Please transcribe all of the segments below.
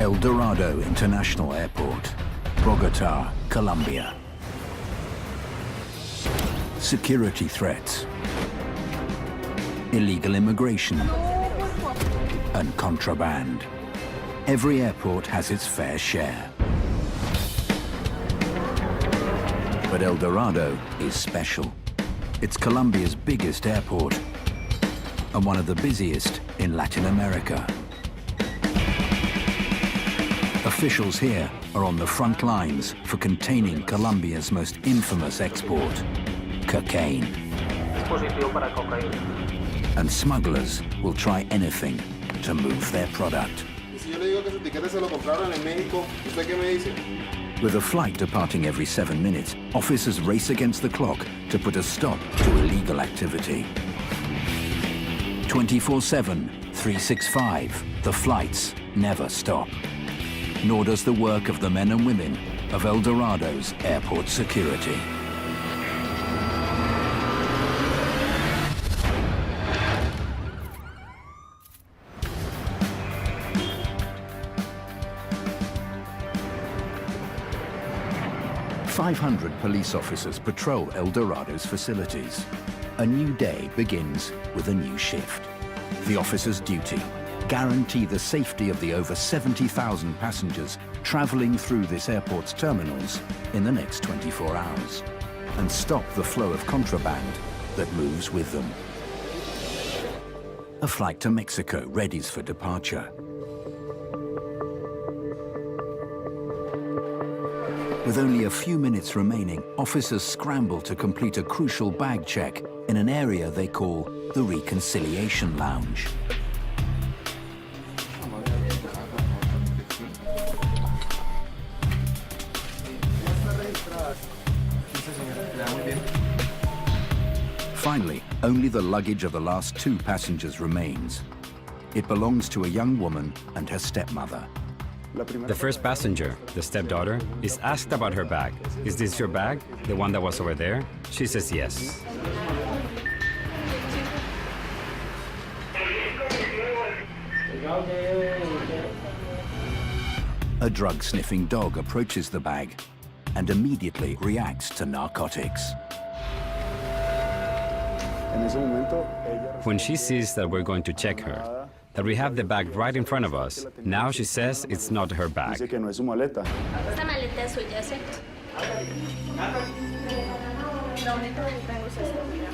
El Dorado International Airport, Bogota, Colombia. Security threats, illegal immigration, and contraband. Every airport has its fair share. But El Dorado is special. It's Colombia's biggest airport and one of the busiest in Latin America. Officials here are on the front lines for containing Colombia's most infamous export, cocaine. And smugglers will try anything to move their product. With a flight departing every 7 minutes, officers race against the clock to put a stop to illegal activity. 24/7, 365, the flights never stop. Nor does the work of the men and women of El Dorado's airport security. "500 police officers patrol El Dorado's facilities. A new day begins with a new shift. The officer's duty: guarantee the safety of the over 70,000 passengers traveling through this airport's terminals in the next 24 hours, and stop the flow of contraband that moves with them. A flight to Mexico readies for departure. With only a few minutes remaining, officers scramble to complete a crucial bag check in an area they call the Reconciliation Lounge. Finally, only the luggage of the last 2 passengers remains. It belongs to a young woman and her stepmother. The first passenger, the stepdaughter, is asked about her bag. "Is this your bag? The one that was over there?" She says yes. A drug-sniffing dog approaches the bag and immediately reacts to narcotics. When she sees that we're going to check her, that we have the bag right in front of us, now she says it's not her bag. Esta maleta es suya, ¿cierto? La única que tengo es esta, mira.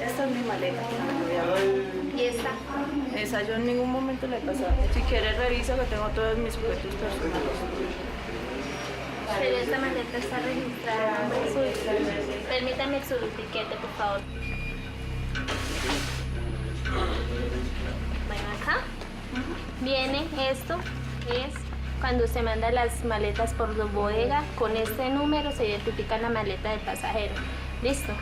Esta es mi maleta. ¿Y esta? Esa yo en ningún momento le he pasado. Si quieres revisa que tengo todos mis objetos personales. Pero esta maleta está registrada a nombre suyo. Permítame su etiquete, por favor. Bueno, acá viene esto, es cuando se manda las maletas por la bodega, con este número se identifica la maleta del pasajero. ¿Listo?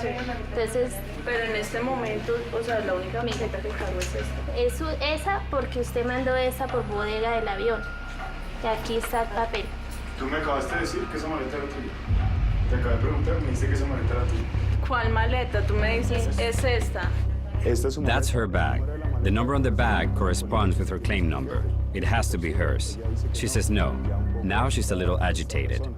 Sí. Entonces, pero en este momento, o sea, la única maleta que cargo es esta. es esa porque usted mandó esa por bodega del avión. Y aquí está el papel. Tú me acabaste de decir que esa maleta era tuya. Te acabé de preguntar, me dijiste que esa maleta era tuya. ¿Cuál maleta? Tú me dices, es esta. That's her bag. The number on the bag corresponds with her claim number. It has to be hers. She says no. Now she's a little agitated.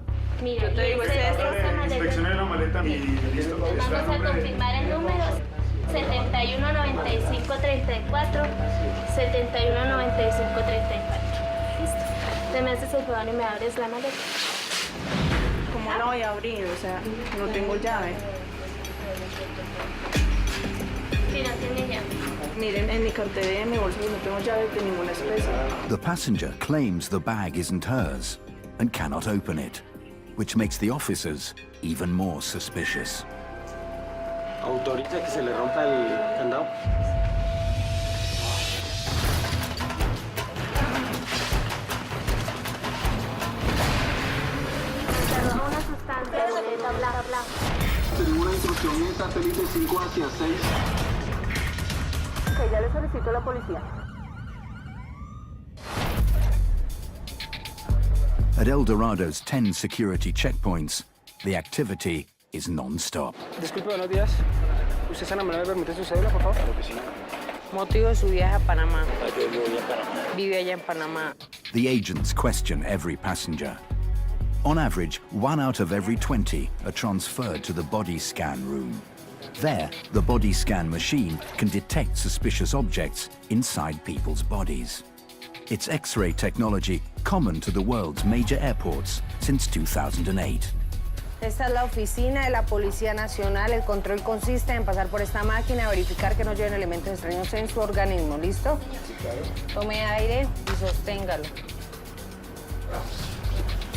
Mira, te digo, esta Inspeccioné la maleta y listo. Vamos a confirmar el número 719534, 719534. Listo. Te me haces el favor y me abres la maleta. ¿Cómo la voy a abrir? O sea, no tengo llave. Si no tiene llave. Miren, en mi cartera y en mi bolso no tengo llave de ninguna especie. The passenger claims the bag isn't hers and cannot open it, which makes the officers even more suspicious. ¿Autoriza que se le rompa el candado? Se roba una sustancia, boleta, bla, bla. Tengo una instrucción en satélite 5 hacia 6. Ok, ya le solicito a la policía. At El Dorado's 10 security checkpoints, the activity is non-stop. Disculpe, buenos días. ¿Usted es tan amable, me permite su cédula, por favor? Claro que sí. Motivo de su viaje a Panamá. Yo voy a Panamá. Vive allá en Panamá. The agents question every passenger. On average, 1 out of every 20 are transferred to the body scan room. There, the body scan machine can detect suspicious objects inside people's bodies. It's X-ray technology common to the world's major airports since 2008. Esta es la oficina de la Policía Nacional. El control consiste en pasar por esta máquina, verificar que no lleven elementos extraños en su organismo. ¿Listo? Sí, claro. Tome aire y sosténgalo.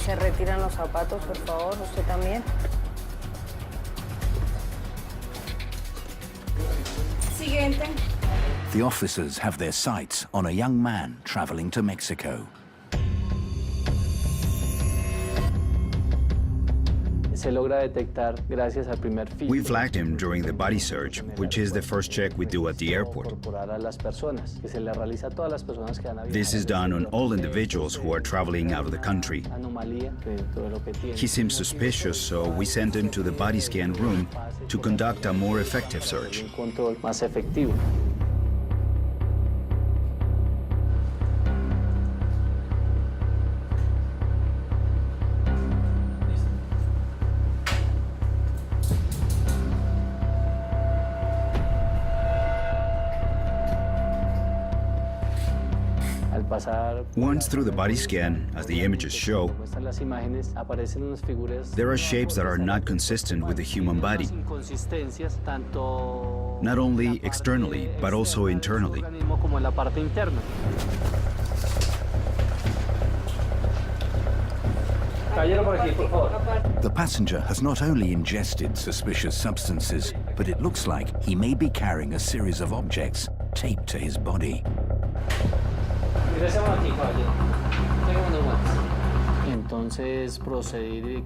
Se retiran los zapatos, por favor. Usted también. Siguiente. The officers have their sights on a young man traveling to Mexico. Se logra detectar gracias al primer filtro. We flagged him during the body search, which is the first check we do at the airport. Incorporar a las personas, que se le realiza a todas las personas que van a viajar. This is done on all individuals who are traveling out of the country. Anomalía de todo lo que tiene. He seems suspicious, so we send him to the body scan room to conduct a more effective search. Un control más efectivo. Once through the body scan, as the images show, there are shapes that are not consistent with the human body, not only externally, but also internally. The passenger has not only ingested suspicious substances, but it looks like he may be carrying a series of objects taped to his body.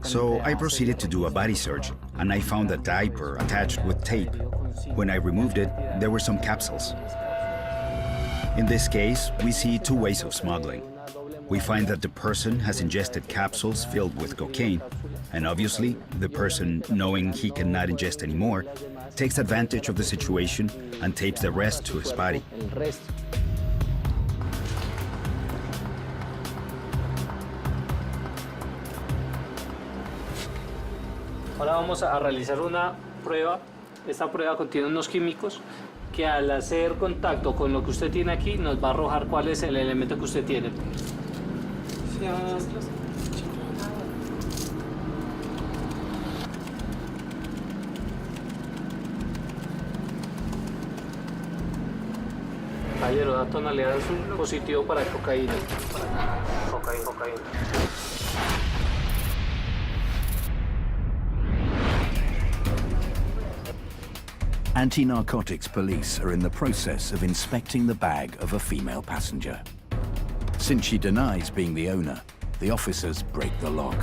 So I proceeded to do a body search, and I found a diaper attached with tape. When I removed it, there were some capsules. In this case, we see two ways of smuggling. We find that the person has ingested capsules filled with cocaine, and obviously, the person, knowing he cannot ingest anymore, takes advantage of the situation and tapes the rest to his body. Ahora vamos a realizar una prueba. Esta prueba contiene unos químicos que al hacer contacto con lo que usted tiene aquí nos va a arrojar cuál es el elemento que usted tiene. Caballero, da tonalidad azul positivo para cocaína. Cocaína. Anti-narcotics police are in the process of inspecting the bag of a female passenger. Since she denies being the owner, the officers break the lock.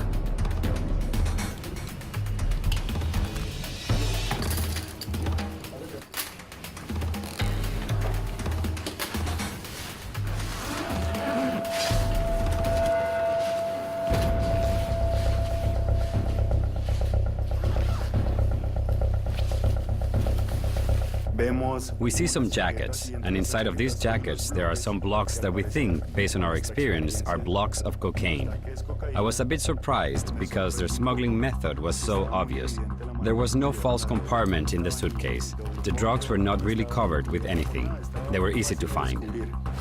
We see some jackets, and inside of these jackets there are some blocks that we think, based on our experience, are blocks of cocaine. I was a bit surprised because their smuggling method was so obvious. There was no false compartment in the suitcase. The drugs were not really covered with anything. They were easy to find.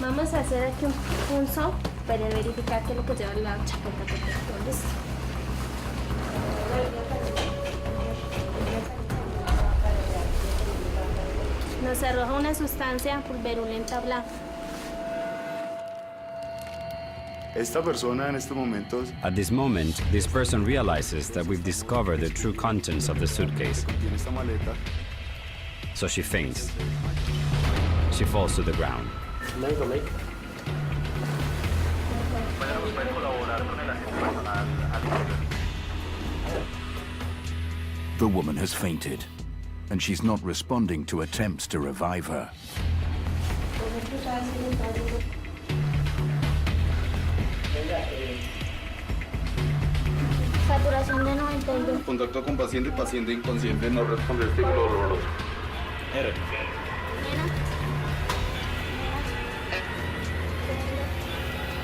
Vamos a hacer aquí un pulso para verificar qué es lo que lleva la chaqueta. Nos arroja una sustancia pulverulenta blanca. Esta persona en estos momentos At this moment, this person realizes that we've discovered the true contents of the suitcase. tiene esta maleta. So she faints. She falls to the ground. The woman has fainted, and she's not responding to attempts to revive her. Saturación de 92. Contacto con paciente inconsciente, no responde estímulo doloroso. R.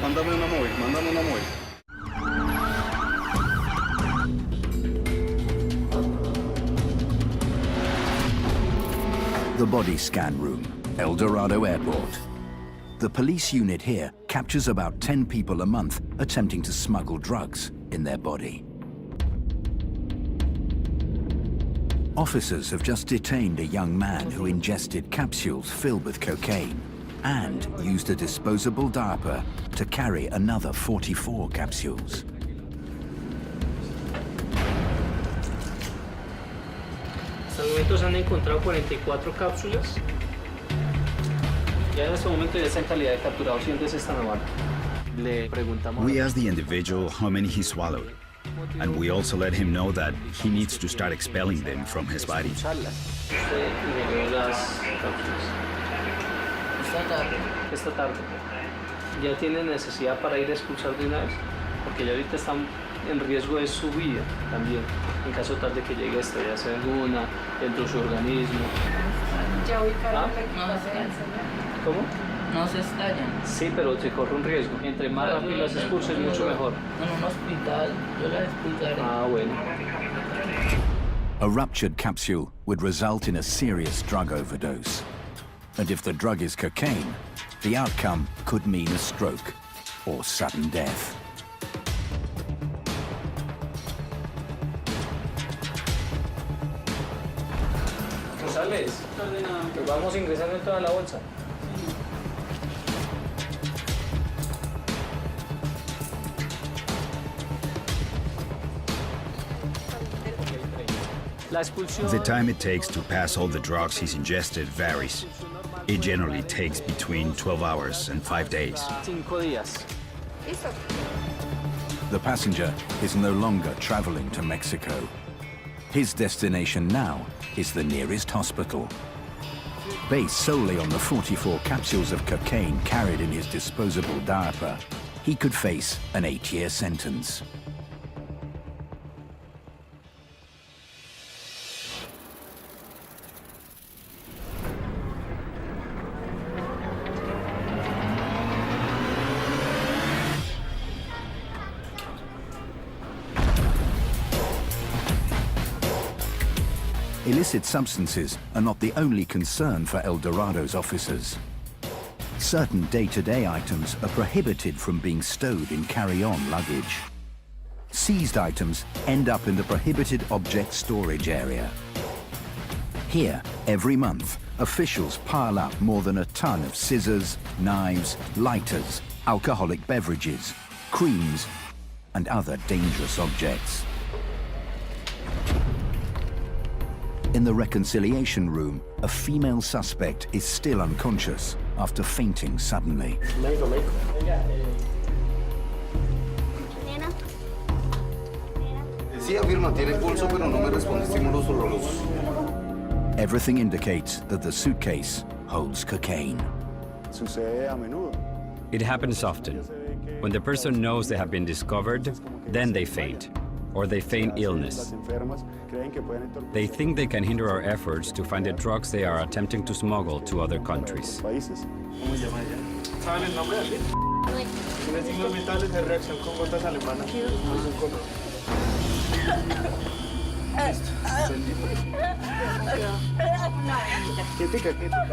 Mándame una móvil, mándame una móvil. The body scan room, El Dorado Airport. The police unit here captures about 10 people a month attempting to smuggle drugs in their body. Officers have just detained a young man who ingested capsules filled with cocaine and used a disposable diaper to carry another 44 capsules. Hasta el momento se han encontrado 44 cápsulas. Ya en este momento ya está en calidad de capturado. ¿Sientes esta naval? Le preguntamos. We asked the individual how many he swallowed, and we also let him know that he needs to start expelling them from his body. Usted ingirió las cápsulas. Esta tarde. ¿Ya tiene necesidad para ir a expulsar de una vez? Porque ya ahorita están en riesgo de su vida también, en caso tal de que llegue a estallarse alguna dentro de su organismo. Ya ubicaron ¿Ah? el equipaje. ¿Cómo? No se estallan. Sí, pero se corre un riesgo. Entre más rápido las expulses, mucho mejor. En un hospital, yo las expulsaré. Ah, bueno. A ruptured capsule would result in a serious drug overdose. And if the drug is cocaine, the outcome could mean a stroke or sudden death. Rosales, pues vamos ingresando en toda la bolsa. La expulsión. The time it takes to pass all the drugs he's ingested varies. It generally takes between 12 hours and 5 days. 5 días. Listo. The passenger is no longer traveling to Mexico. His destination now is the nearest hospital. Based solely on the 44 capsules of cocaine carried in his disposable diaper, he could face an 8-year sentence. Illicit substances are not the only concern for El Dorado's officers. Certain day-to-day items are prohibited from being stowed in carry-on luggage. Seized items end up in the prohibited object storage area. Here, every month, officials pile up more than a ton of scissors, knives, lighters, alcoholic beverages, creams, and other dangerous objects. In the reconciliation room, a female suspect is still unconscious after fainting suddenly. Sí, afirma, tiene pulso, pero no me responde estímulos dolorosos. Everything indicates that the suitcase holds cocaine. Sucede a menudo. It happens often. When the person knows they have been discovered, then they faint, or they feign illness. They think they can hinder our efforts to find the drugs they are attempting to smuggle to other countries. ¿Saben el nombre de alguien? Tiene signos vitales de reacción con gotas alemanas. Quietica, quietica.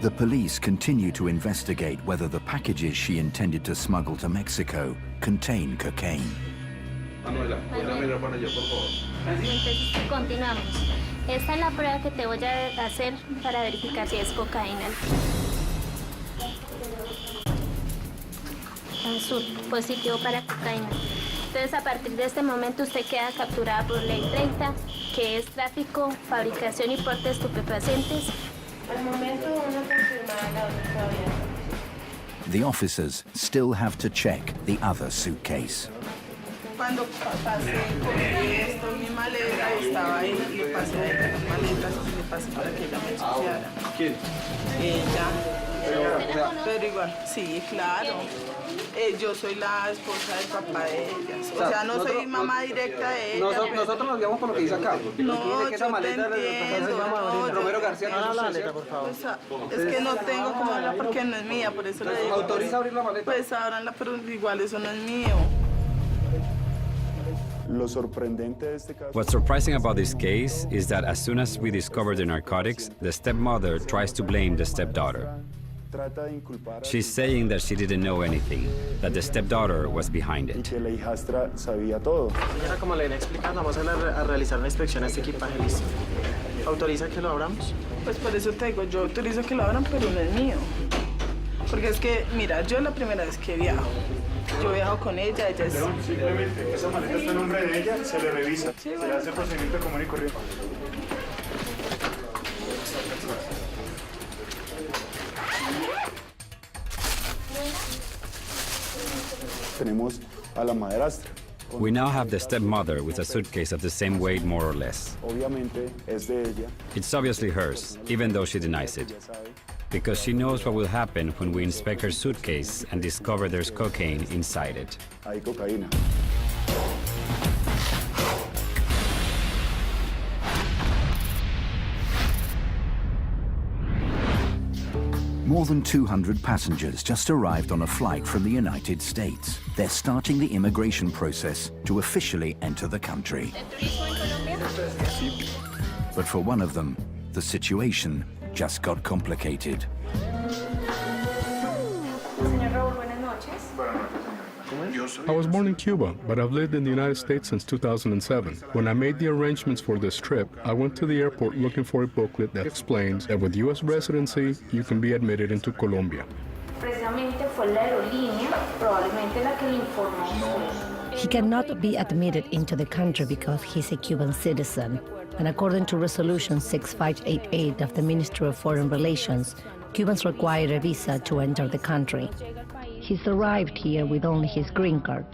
The police continue to investigate whether the packages she intended to smuggle to Mexico contain cocaine. Manuela, voy a mirar para allá, por favor. Entonces, continuamos. Esta es la prueba que te voy a hacer para verificar si es cocaína. Azul, positivo para cocaína. Entonces, a partir de este momento, usted queda capturada por Ley 30, que es tráfico, fabricación y porte de estupefacientes. Al momento no confirmada la otra todavía. The officers still have to check the other suitcase. Cuando pasé, cogí esto en mi maleta, estaba ahí, le pasé ahí con las maletas y le pasé para que ella me chequeara. ¿Quién? Ella. Pero igual, sí, claro. Yo soy la esposa del papá de ellas. O sea, no soy mamá directa de ella. Nosotros nos guiamos por lo que dice acá. No, yo te entiendo. Romero García, no, la maleta, por favor. Pues, es que no tengo como hablar porque no es mía, por eso le digo. ¿Autoriza abrir la maleta? Pues ábranla, pero igual eso no es mío. Lo sorprendente de este caso. What's surprising about this case is that as soon as we discover the narcotics, the stepmother tries to blame the stepdaughter. Trata de inculpar a She's saying that she didn't know anything, that the stepdaughter was behind y it. que la hijastra sabía todo. Señora, como le venía explicando, vamos a realizar una inspección a este equipaje, listo. ¿Autoriza que lo abramos? Pues por eso te digo, yo autorizo que lo abran, pero no es mío. Porque es que, mira, yo es la primera vez que viajo. Yo viajo con ella es... Pero simplemente esa maleta está en nombre de ella, se le revisa, se le hace el procedimiento común y corriente. Tenemos a la madrastra. We now have the stepmother with a suitcase of the same weight, more or less. Obviamente es de ella. It's obviously hers, even though she denies it, Ella sabe. because she knows what will happen when we inspect her suitcase and discover there's cocaine inside it. Hay cocaína. More than 200 passengers just arrived on a flight from the United States. They're starting the immigration process to officially enter the country. But for one of them, the situation just got complicated. Señor Raúl, buenas noches. I was born in Cuba, but I've lived in the United States since 2007. When I made the arrangements for this trip, I went to the airport looking for a booklet that explains that with U.S. residency, you can be admitted into Colombia. Precisamente fue la aerolínea, probablemente la que le informó. He cannot be admitted into the country because he's a Cuban citizen. And according to Resolution 6588 of the Ministry of Foreign Relations, Cubans require a visa to enter the country. He's arrived here with only his green card,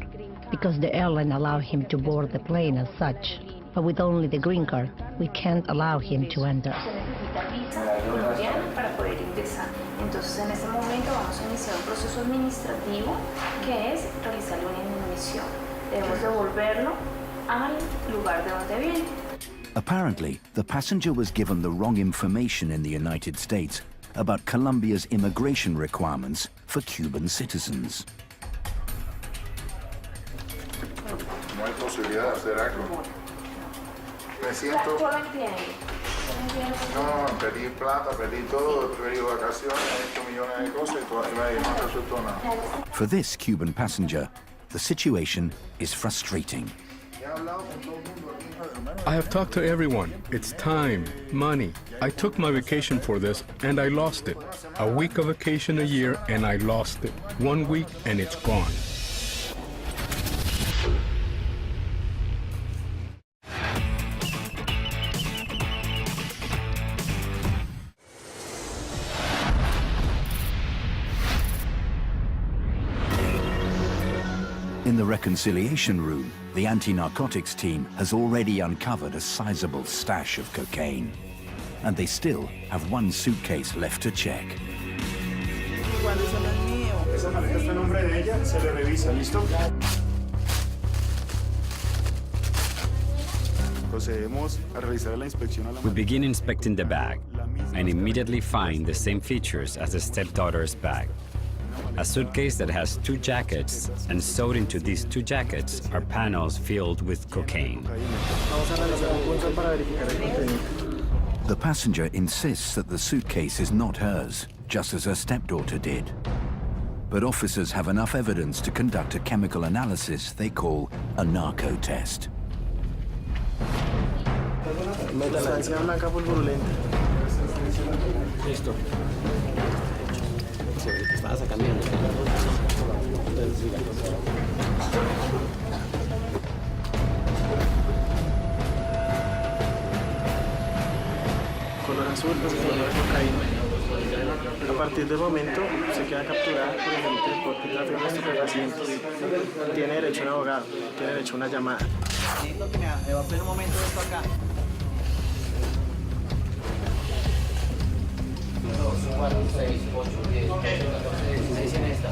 because the airline allowed him to board the plane as such. But with only the green card, we can't allow him to enter. Se necesita visa colombiana para poder ingresar. Entonces, en este momento vamos a iniciar un proceso administrativo que es realizarle una inhibición. Debemos devolverlo al lugar de donde viene. Apparently, the passenger was given the wrong information in the United States about Colombia's immigration requirements for Cuban citizens. No hay posibilidad de hacer algo. Me siento... Yo lo entiendo. No, perdí plata, perdí todo, perdí vacaciones, he hecho millones de cosas y todavía no resultó nada. For this Cuban passenger, the situation is frustrating. I have talked to everyone. It's time, money. I took my vacation for this and I lost it. A week of vacation a year and I lost it. 1 week and it's gone. In the reconciliation room, the anti-narcotics team has already uncovered a sizable stash of cocaine. And they still have one suitcase left to check. Igual eso no es mío. Esa maleta está en nombre de ella, se le revisa, ¿listo? Procedemos a realizar la inspección a la We maleta. begin inspecting the bag and immediately find the same features as the stepdaughter's bag. A suitcase that has 2 jackets, and sewed into these 2 jackets are panels filled with cocaine. The passenger insists that the suitcase is not hers, just as her stepdaughter did. But officers have enough evidence to conduct a chemical analysis they call a narco test. Sustancia blanca pulverulenta. Listo. Estaba sacando. Color azul, pues color de cocaína. A partir del momento se queda capturada por el delito de tráfico de estupefacientes. Tiene derecho a un abogado, tiene derecho a una llamada. Me va a poner un momento esto acá. 2, 4, 6, 8, 10, 12, 14, 16 en esta.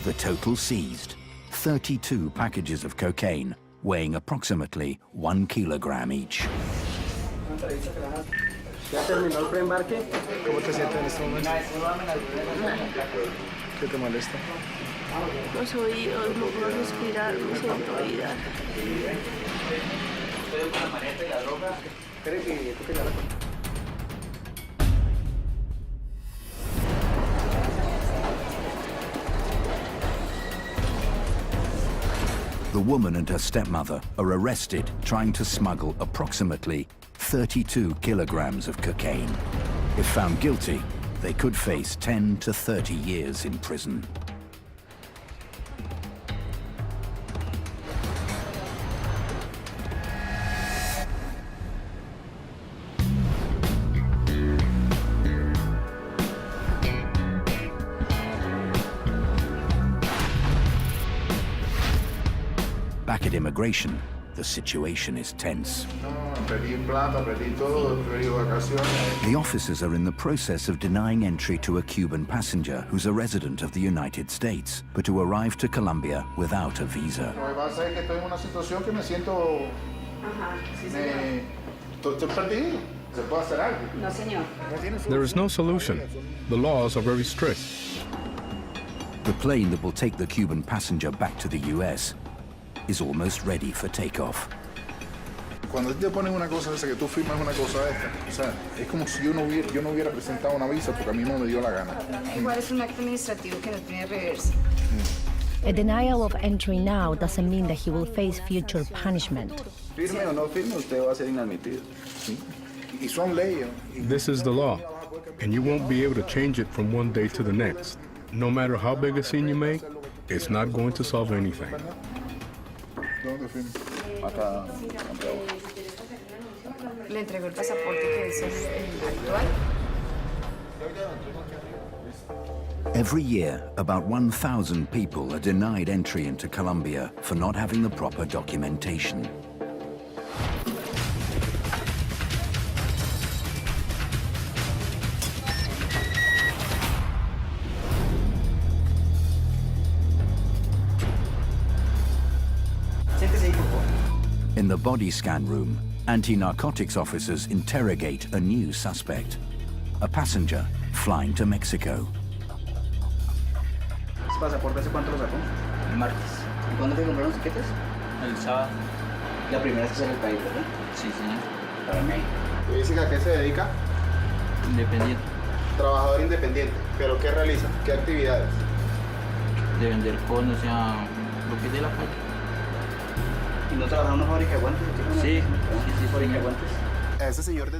The total seized, 32 packages of cocaine, weighing approximately 1 kilogram each. ¿Ya terminó el preembarque? ¿Cómo te sientes en este momento? ¿Qué te molesta? Los oídos, no puedo respirar, me siento oída. The woman and her stepmother are arrested trying to smuggle approximately 32 kilograms of cocaine. If found guilty, they could face 10 to 30 years in prison. Back at immigration, the situation is tense. The officers are in the process of denying entry to a Cuban passenger who's a resident of the United States, but who arrived to Colombia without a visa. There is no solution. The laws are very strict. The plane that will take the Cuban passenger back to the US is almost ready for takeoff. Cuando te ponen una cosa esa, que tú firmas una cosa esta, o sea, es como si yo no hubiera presentado una visa porque a mí no me dio la gana. Igual es un acto administrativo que no tiene reversa. A denial of entry now doesn't mean that he will face future punishment. Firme o no firme, usted va a ser inadmitido. Y son leyes. This is the law, and you won't be able to change it from one day to the next. No matter how big a scene you make, it's not going to solve anything. ¿Dónde firmo? Acá, Le entregó el pasaporte que es el actual. Every year, about 1,000 people are denied entry into Colombia for not having the proper documentation. In the body scan room, anti-narcotics officers interrogate a new suspect, a passenger flying to Mexico. ¿Ese pasaporte hace cuánto lo sacó? El martes. ¿Y cuándo te compraron los tiquetes? El sábado. La primera vez que sale del país, ¿verdad? Sí, señor. Para México. ¿Y dice que a qué se dedica? Independiente. Trabajador independiente. ¿Pero qué realiza? ¿Qué actividades? De vender conos, o sea, lo que es de la calle. ¿Y no trabaja en una fábrica de guantes? Sí, ¿Fábrica de guantes?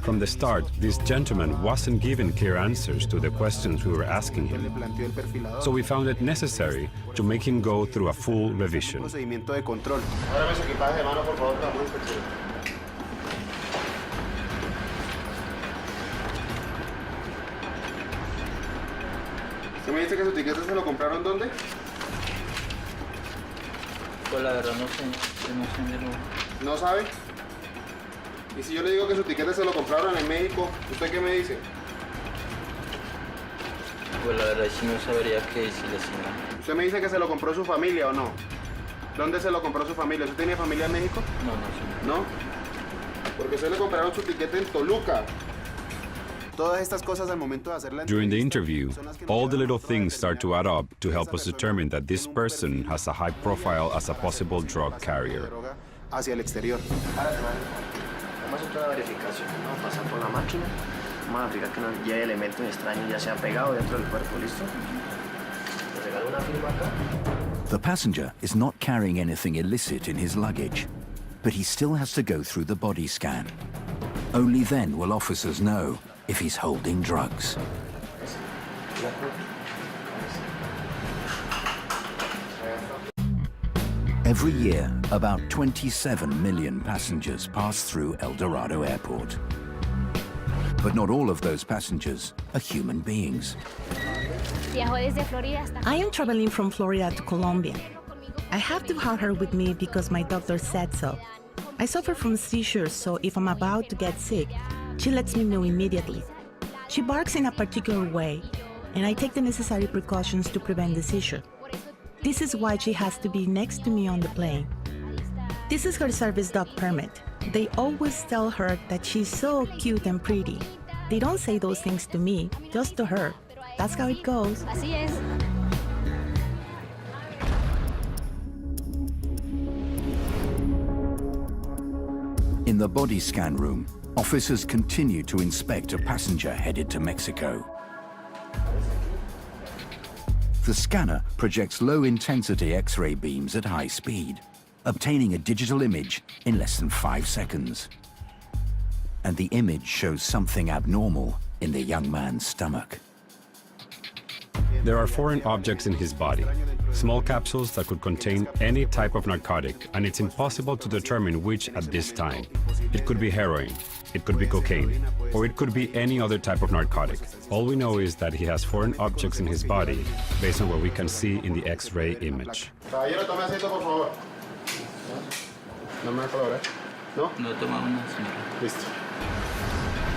From the start, this gentleman wasn't given clear answers to the questions we were asking him. So we found it necessary to make him go through a full revision. Procedimiento de control. Ahora su equipaje de mano, por favor, que vamos a inspeccionar. ¿Usted me dice que su tiquete se lo compraron dónde? Pues la verdad no sé de nuevo. ¿No sabe? Y si yo le digo que su tiquete se lo compraron en México, ¿usted qué me dice? Pues la verdad sí no sabría qué decirle, señor. ¿Usted me dice que se lo compró su familia o no? ¿Dónde se lo compró su familia? ¿Usted tenía familia en México? No, señor. ¿No? Porque usted le compraron su tiquete en Toluca. Todas estas cosas al momento de hacer la During the interview, all the little things start to add up to help us determine that this person has a high profile as a possible drug carrier. Hacia el exterior. Vamos a hacer una verificación. Vamos a pasar por la máquina. Vamos a verificar que no lleve elementos extraños, ya se han pegado dentro del cuerpo. ¿Listo? ¿Te regalo una firma acá? The passenger is not carrying anything illicit in his luggage, but he still has to go through the body scan. Only then will officers know if he's holding drugs. Every year, about 27 million passengers pass through El Dorado Airport. But not all of those passengers are human beings. I am traveling from Florida to Colombia. I have to have her with me because my doctor said so. I suffer from seizures, so if I'm about to get sick, she lets me know immediately. She barks in a particular way. and I take the necessary precautions to prevent the seizure. This is why she has to be next to me on the plane. This is her service dog permit. They always tell her that she's so cute and pretty. They don't say those things to me, just to her. That's how it goes. Así es. In the body scan room, officers continue to inspect a passenger headed to Mexico. The scanner projects low-intensity X-ray beams at high speed, obtaining a digital image in less than 5 seconds. And the image shows something abnormal in the young man's stomach. There are foreign objects in his body, small capsules that could contain any type of narcotic, and it's impossible to determine which at this time. It could be heroin, it could be cocaine, or it could be any other type of narcotic. All we know is that he has foreign objects in his body based on what we can see in the X-ray image. Caballero, tome asiento, por favor. No me da color, ¿eh? No. No toma una, señora. Listo.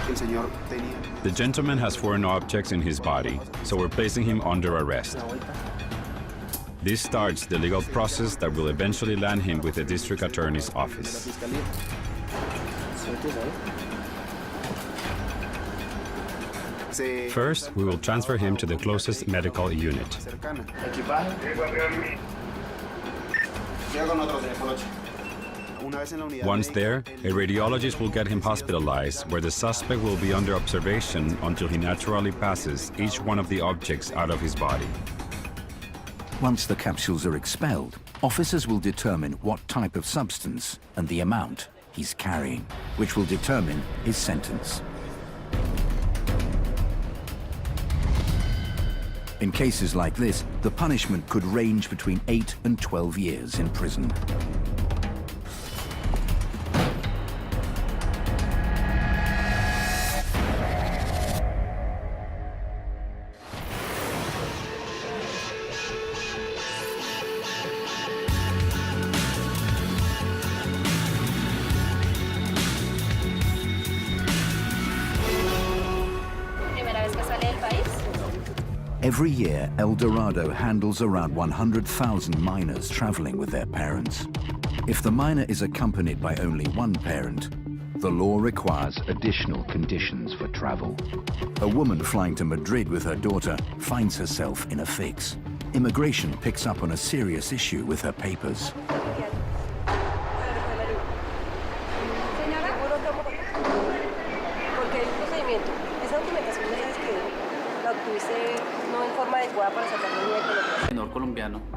El señor tenía. The gentleman has foreign objects in his body, so we're placing him under arrest. This starts the legal process that will eventually land him with the district attorney's office. First, we will transfer him to the closest medical unit. Once there, a radiologist will get him hospitalized, where the suspect will be under observation until he naturally passes each one of the objects out of his body. Once the capsules are expelled, officers will determine what type of substance and the amount he's carrying, which will determine his sentence. In cases like this, the punishment could range between 8 and 12 years in prison. Every year, El Dorado handles around 100,000 minors traveling with their parents. If the minor is accompanied by only one parent, the law requires additional conditions for travel. A woman flying to Madrid with her daughter finds herself in a fix. Immigration picks up on a serious issue with her papers.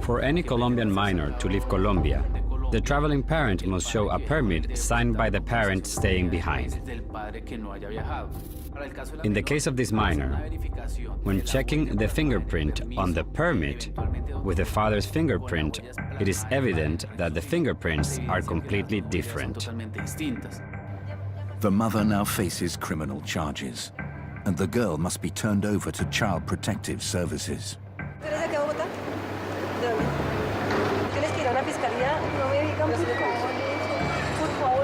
For any Colombian minor to leave Colombia, the traveling parent must show a permit signed by the parent staying behind. In the case of this minor, when checking the fingerprint on the permit with the father's fingerprint, it is evident that the fingerprints are completely different. The mother now faces criminal charges, and the girl must be turned over to Child Protective Services.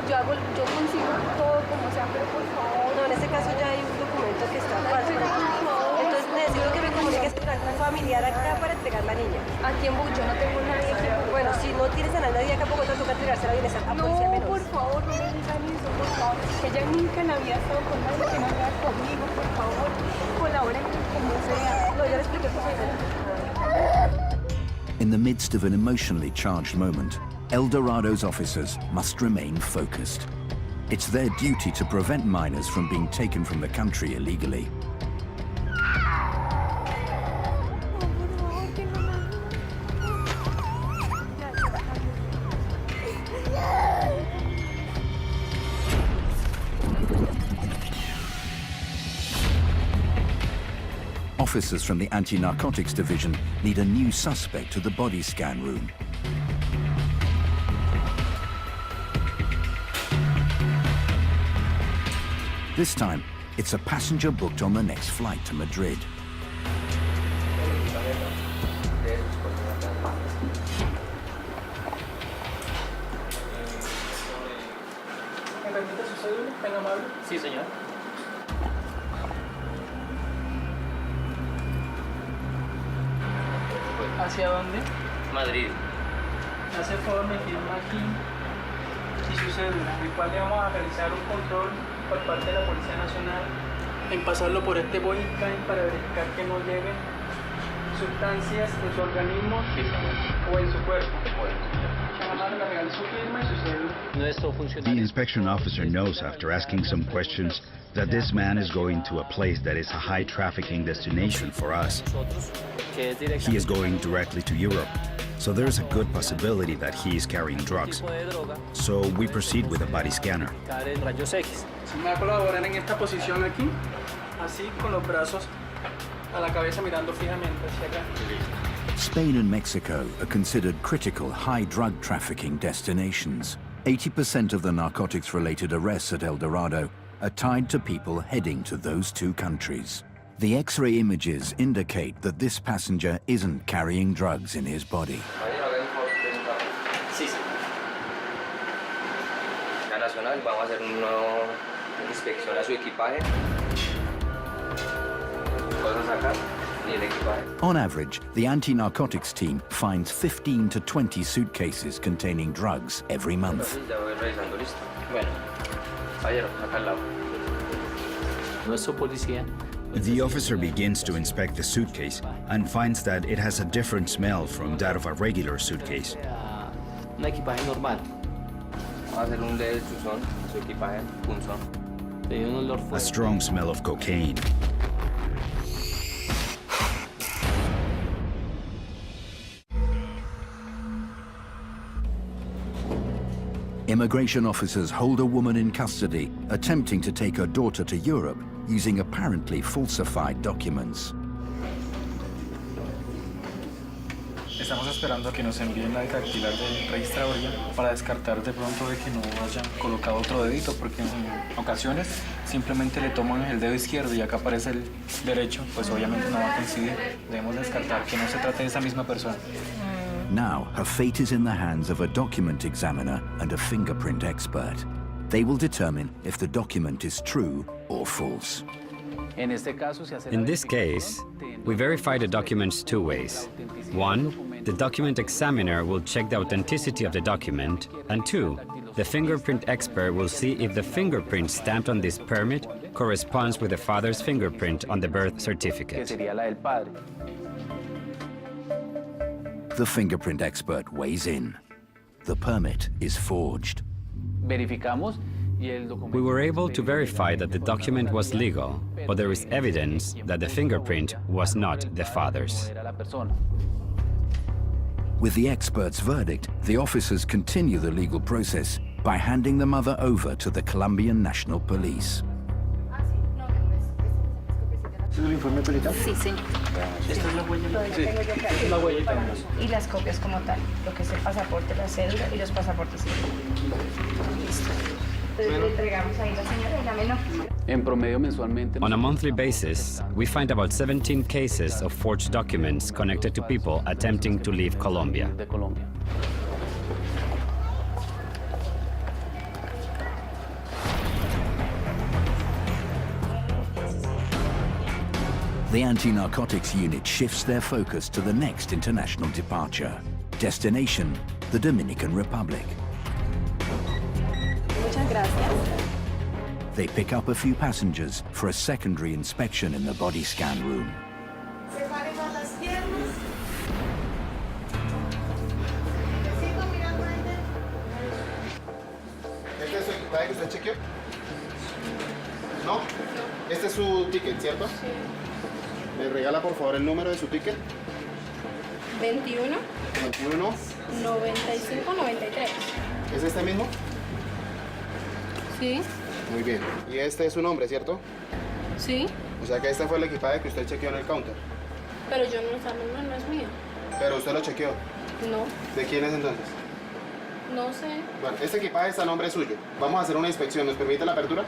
Yo consigo todo como sea, pero por favor. No, en este caso ya hay un documento que está falso. Entonces necesito que me comuniques con algún familiar acá para entregar la niña. Aquí en Bogotá yo no tengo nadie aquí. Bueno, si no tienes a nadie acá en Bogotá, toca entregársela a Bienestar a Policía Menor. No, por favor, no me digan eso, por favor. Ella nunca en la vida ha estado con nadie que no haga conmigo, por favor. Colaboren como sea. No, ya le expliqué cómo era. In the midst of an emotionally charged moment, El Dorado's officers must remain focused. It's their duty to prevent minors from being taken from the country illegally. Officers from the Anti-Narcotics Division lead a new suspect to the body scan room. This time, it's a passenger booked on the next flight to Madrid. Sí, señor. ¿Hacia dónde? Madrid. Hace favor, me firma aquí y su cédula, el cual le vamos a realizar un control por parte de la Policía Nacional en pasarlo por este boicán para verificar que no lleguen sustancias en su organismo o en su cuerpo. Nada más le regalo su firma y su cédula. The inspection officer knows after asking some questions that this man is going to a place that is a high trafficking destination for us. He is going directly to Europe, so there's a good possibility that he is carrying drugs. So we proceed with a body scanner. Si me va a colaborar en esta posición aquí, así con los brazos a la cabeza mirando fijamente hacia acá. Spain and Mexico are considered critical high drug trafficking destinations. 80% of the narcotics-related arrests at El Dorado are tied to people heading to those two countries. The X-ray images indicate that this passenger isn't carrying drugs in his body. Sí, sí. La Nacional, vamos a hacer una inspección a su equipaje. Cosas acá, ni el equipaje. On average, the anti-narcotics team finds 15 to 20 suitcases containing drugs every month. Ya voy revisando, listo. Bueno, caballero, acá al lado. Nuestro policía. The officer begins to inspect the suitcase and finds that it has a different smell from that of a regular suitcase. Un equipaje normal. Vamos a hacer un leve chuzón a su equipaje, punzón. Tiene un olor A fuerte. strong smell of cocaine. Immigration officers hold a woman in custody, attempting to take her daughter to Europe using apparently falsified documents. Estamos esperando a que nos envíen la dactilar del registraduría para descartar de pronto de que no hayan colocado otro dedito, porque en ocasiones simplemente le toman el dedo izquierdo y acá aparece el derecho, pues obviamente no va a coincidir. Debemos descartar que no se trate de esa misma persona. Now, her fate is in the hands of a document examiner and a fingerprint expert. They will determine if the document is true or false. In this case, we verify the documents two ways. One, the document examiner will check the authenticity of the document, and two, the fingerprint expert will see if the fingerprint stamped on this permit corresponds with the father's fingerprint on the birth certificate. The fingerprint expert weighs in. The permit is forged. We were able to verify that the document was legal, but there is evidence that the fingerprint was not the father's. With the expert's verdict, the officers continue the legal process by handing the mother over to the Colombian National Police. ¿Este es el informe peritario? Sí, señor. Esta es la huella. Sí. Tengo yo acá. La huella también. Y las copias como tal, lo que es el pasaporte, la cédula y los pasaportes. Listo. Entonces le entregamos ahí a la señora y la menor. En promedio mensualmente. On a monthly basis, we find about 17 cases of forged documents connected to people attempting to leave Colombia. De Colombia. The anti-narcotics unit shifts their focus to the next international departure. Destination, the Dominican Republic. Muchas gracias. They pick up a few passengers for a secondary inspection in the body scan room. Separemos las piernas. ¿Este es su equipaje que usted chequeó? ¿No? Este es su ticket, ¿cierto? Sí. ¿Me regala por favor el número de su ticket? 21, 21. 95, 93. ¿Es este mismo? Sí, Muy bien. Y este es su nombre, ¿cierto? sí, O sea que este fue el equipaje que usted chequeó en el counter. pero yo no, no es mío. Pero usted lo chequeó. No, ¿De quién es entonces? no sé. Bueno, este equipaje está a nombre suyo. Vamos a hacer una inspección. ¿Nos permite la apertura?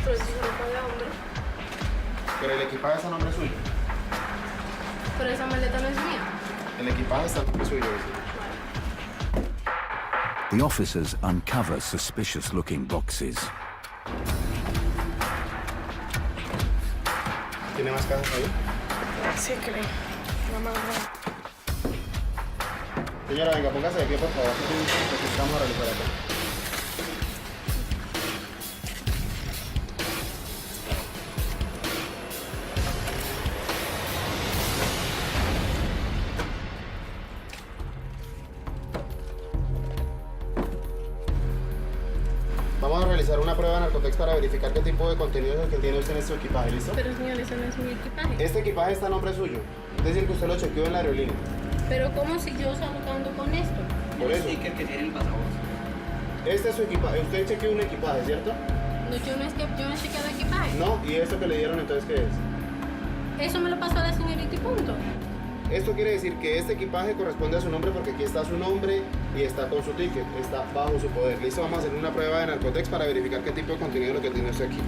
Pero si es ropa de hombre. Pero el equipaje está a nombre suyo. Pero esa maleta no es mía. El equipaje está a nombre suyo. The officers uncover suspicious-looking boxes. ¿Qué ¿Tiene más cajas ahí? Sí, creo. No más grande. Señora, venga, póngase de pie, por favor. Necesitamos realizar acá. Vamos a realizar una prueba de narcotex para verificar qué tipo de contenido es el que tiene usted en su equipaje, ¿listo? Pero señor, ese no es mi equipaje. Este equipaje está a nombre suyo. Es decir, que usted lo chequeó en la aerolínea. Pero ¿cómo si yo salgo ando con esto? Por eso. que tiene el pasaporte. Este es su equipaje. Usted chequeó un equipaje, ¿cierto? No, yo no he chequeado equipaje. No. ¿Y esto que le dieron entonces qué es? Eso me lo pasó a la señorita y punto. Esto quiere decir que este equipaje corresponde a su nombre porque aquí está su nombre y está con su ticket, está bajo su poder. Listo, vamos a hacer una prueba de narcotex para verificar qué tipo de contenido es lo que tiene usted aquí.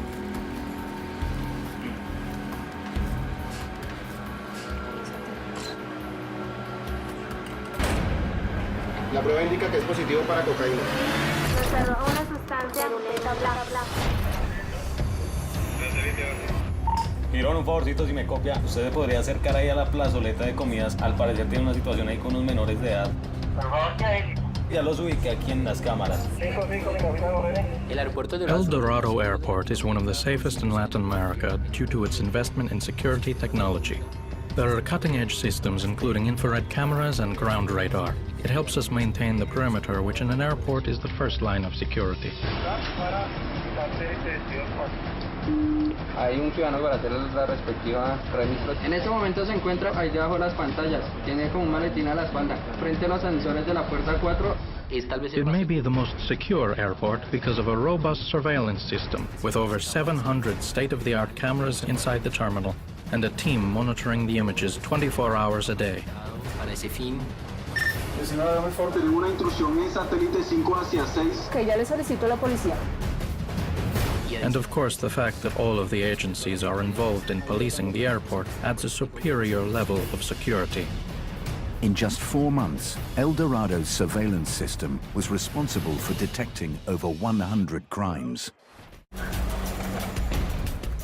La prueba indica que es positivo para cocaína. Nos arroja una sustancia, bla, bla, bla. Girón, un favorcito, si me copia, usted se podría acercar ahí a la plazoleta de comidas. Al parecer tiene una situación ahí con unos menores de edad. Por favor, Ya los ubiqué aquí en las cámaras. El Dorado Airport is one of the safest in Latin America due to its investment in security technology. There are cutting-edge systems including infrared cameras and ground radar. It helps us maintain the perimeter, which in an airport is the first line of security. Hay un ciudadano para hacer la respectiva registro. En este momento se encuentra ahí debajo de las pantallas. Tiene como un maletín a la espalda. Frente a los sensores de la puerta 4. It may be the most secure airport because of a robust surveillance system with over 700 state-of-the-art cameras inside the terminal and a team monitoring the images 24 hours a day. Para ese fin. Tenemos una intrusión en satélite 5 hacia 6. Que ya le solicito a la policía. And of course, the fact that all of the agencies are involved in policing the airport adds a superior level of security. In just 4 months, El Dorado's surveillance system was responsible for detecting over 100 crimes.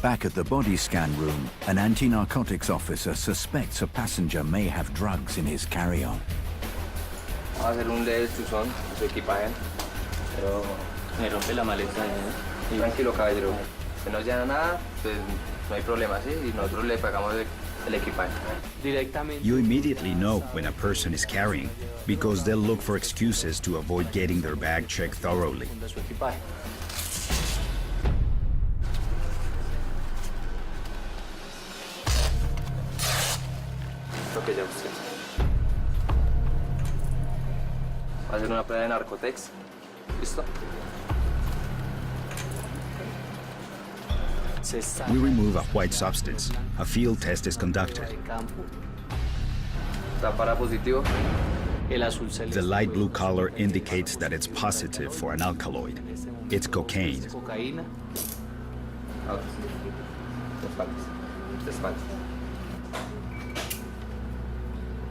Back at the body scan room, an anti-narcotics officer suspects a passenger may have drugs in his carry-on. Vamos a hacer un leve chuzón de su equipaje, pero me rompe la maleta. Tranquilo, caballero. Si no llena nada, pues no hay problema, ¿sí? Y nosotros le pagamos el equipaje. Directamente. You immediately know when a person is carrying because they'll look for excuses to avoid getting their bag checked thoroughly. Su equipaje. Lo que ya usted. Va a hacer una prueba de narcotex. ¿Listo? We remove a white substance. A field test is conducted. Está para positivo. El azul celeste. The light blue color indicates that it's positive for an alkaloid. It's cocaine. Cocaína.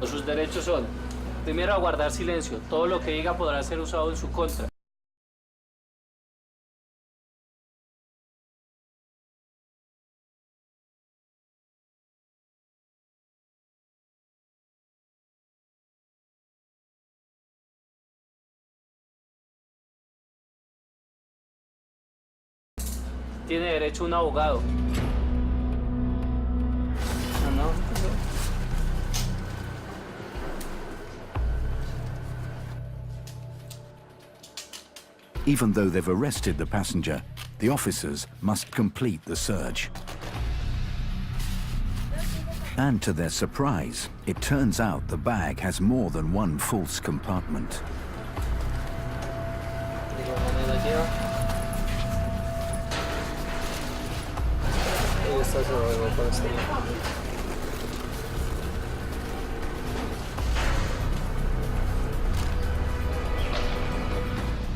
Sus derechos son, primero, a guardar silencio. Todo lo que diga podrá ser usado en su contra. Tiene derecho a un abogado. Even though they've arrested the passenger, the officers must complete the search. And to their surprise, it turns out the bag has more than one false compartment.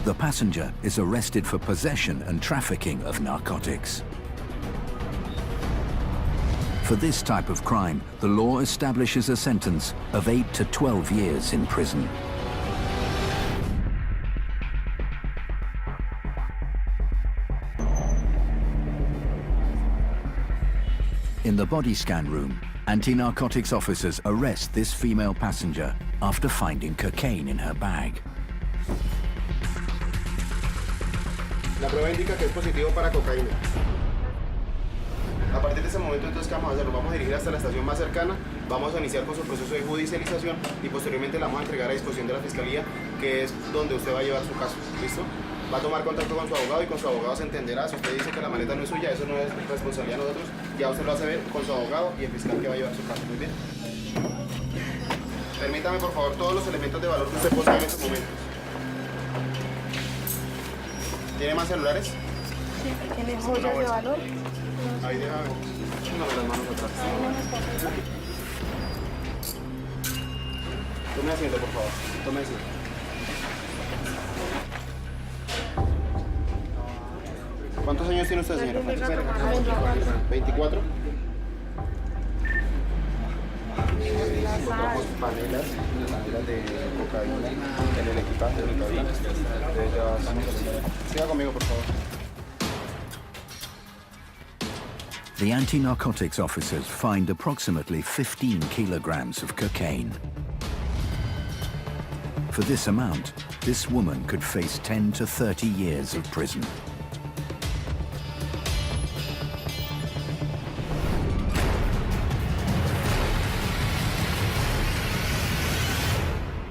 The passenger is arrested for possession and trafficking of narcotics. For this type of crime, the law establishes a sentence of 8 to 12 years in prison. In In the body scan room, anti-narcotics officers arrest this female passenger after finding cocaine in her bag. La prueba indica que es positivo para cocaína. A partir de ese momento, entonces, ¿qué vamos a hacer? Nos vamos a dirigir hasta la estación más cercana, vamos a iniciar con su proceso de judicialización y posteriormente la vamos a entregar a disposición de la Fiscalía, que es donde usted va a llevar su caso. ¿Listo? Va a tomar contacto con su abogado y con su abogado se entenderá. Si usted dice que la maleta no es suya, eso no es responsabilidad de nosotros. Ya usted lo hace ver con su abogado y el fiscal que va a llevar su caso. Muy bien. Permítame, por favor, todos los elementos de valor que usted posee en estos momentos. ¿Tiene más celulares? Sí, ¿tiene joyas de valor? Ahí deja una de las manos atrás. Tome asiento, por favor. Tome asiento. ¿Cuántos años tiene usted, señora? 24. Encontramos panelas de cocaína en el equipaje del cabina. Siga conmigo, por favor. The anti-narcotics officers find approximately 15 kilograms of cocaine. For this amount, this woman could face 10 to 30 years of prison.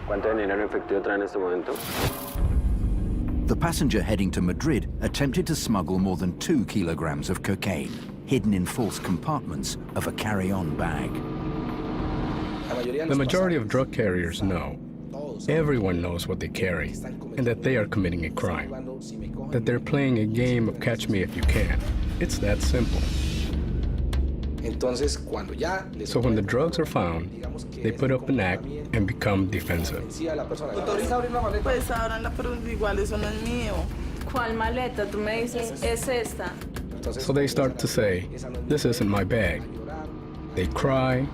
¿Cuánto dinero en efectivo trae en este momento? The passenger heading to Madrid attempted to smuggle more than 2 kilograms of cocaine, hidden in false compartments of a carry-on bag. The majority of drug carriers know. Everyone knows what they carry, and that they are committing a crime. That they're playing a game of catch me if you can. It's that simple. So when the drugs are found, they put up an act and become defensive. Pues ábranla, pero igual eso no es mío. ¿Cuál maleta? Tú me dices, es esta. So they start to say, this isn't my bag. They cry,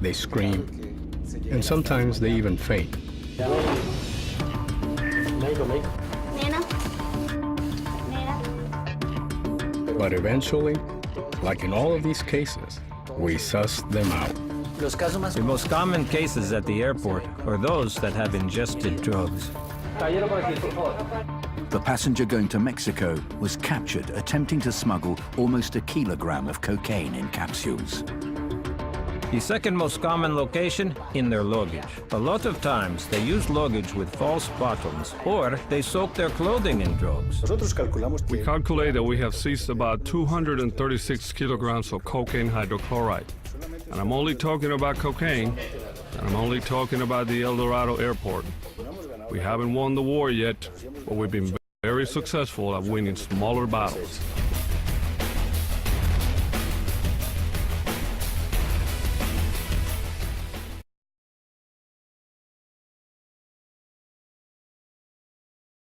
they scream, and sometimes they even faint. But eventually, like in all of these cases, we suss them out. The most common cases at the airport are those that have ingested drugs. The passenger going to Mexico was captured attempting to smuggle almost 1 kilogram of cocaine in capsules. The second most common location, in their luggage. A lot of times, they use luggage with false bottoms, or they soak their clothing in drugs. We calculate that we have seized about 236 kilograms of cocaine hydrochloride. And I'm only talking about cocaine, and I'm only talking about the El Dorado airport. We haven't won the war yet, but we've been very successful at winning smaller battles.